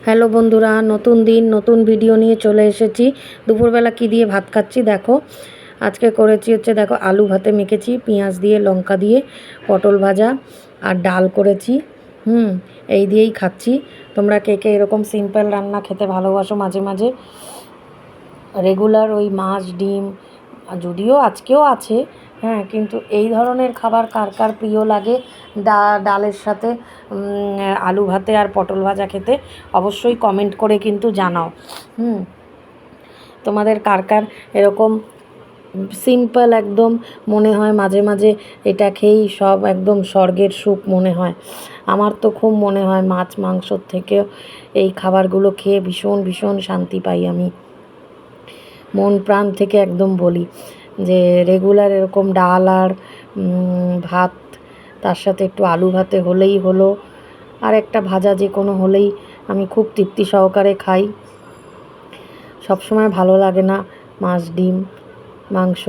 Hello বন্ধুরা, নতুন দিন নতুন ভিডিও নিয়ে চলে এসেছি। দুপুরবেলা কি দিয়ে ভাত খাচ্ছি দেখো। আজকে করেছি হচ্ছে দেখো, আলু ভাতে মেখেছি পেঁয়াজ দিয়ে, লঙ্কা দিয়ে, পটল ভাজা আর ডাল করেছি। এই দিয়েই খাচ্ছি। তোমরা কে কে এরকম সিম্পল রান্না খেতে ভালোবাসো? মাঝে মাঝে রেগুলার ওই মাছ ডিম যদিও আজকেও আছে, কিন্তু এই ধরনের খাবার কার কার প্রিয় লাগে ডালের সাথে আলু ভাতে আর পটল ভাজা খেতে অবশ্যই কমেন্ট করে কিন্তু জানাও। তোমাদের কার কার এরকম সিম্পল একদম মনে হয় মাঝে মাঝে এটা খেয়েই সব একদম স্বর্গের সুখ মনে হয়? আমার তো খুব মনে হয় মাছ মাংসর থেকেও এই খাবারগুলো খেয়ে ভীষণ ভীষণ শান্তি পাই আমি। মন প্রাণ থেকে একদম বলি যে রেগুলার এরকম ডাল আর ভাত, তার সাথে একটু আলু ভাতে হলেই হলো, আর একটা ভাজা যে কোনো হলেই আমি খুব তৃপ্তি সহকারে খাই। সবসময় ভালো লাগে না মাছ ডিম মাংস।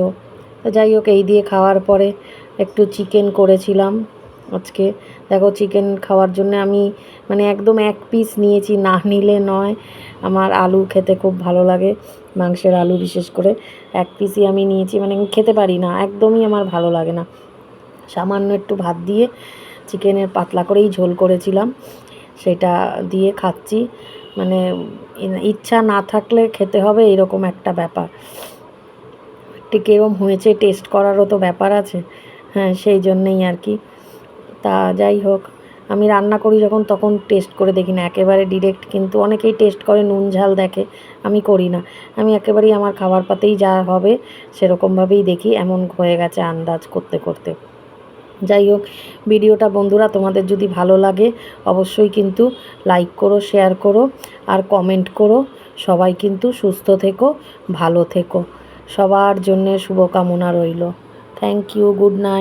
যাই হোক, এই দিয়ে খাওয়ার পরে একটু চিকেন করেছিলাম আজকে। দেখো, চিকেন খাওয়ার জন্য আমি একদম এক পিস নিয়েছি, না নিলে নয়। আমার আলু খেতে খুব ভালো লাগে, মাংসের আলু বিশেষ করে। এক পিসই আমি নিয়েছি, আমি খেতে পারি না, একদমই আমার ভালো লাগে না। সামান্য একটু ভাত দিয়ে চিকেনের পাতলা করেই ঝোল করেছিলাম, সেটা দিয়ে খাচ্ছি। ইচ্ছা না থাকলে খেতে হবে, এরকম একটা ব্যাপার। ঠিক এরকম হয়েছে, টেস্ট করারও তো ব্যাপার আছে, সেই জন্যেই আর কি। তা যাই হোক, আমি রান্না করি যখন তখন টেস্ট করে দেখি না একেবারে ডিরেক্ট, কিন্তু অনেকেই টেস্ট করে নুন ঝাল দেখে, আমি করি না। আমি একেবারেই আমার খাবার পাতেই যা হবে সেরকমভাবেই দেখি, এমন হয়ে গেছে আন্দাজ করতে করতে। যাই হোক, ভিডিওটা বন্ধুরা তোমাদের যদি ভালো লাগে অবশ্যই কিন্তু লাইক করো, শেয়ার করো আর কমেন্ট করো। সবাই কিন্তু সুস্থ থেকো, ভালো থেকো, সবার জন্যে শুভকামনা রইল। Thank you, good night.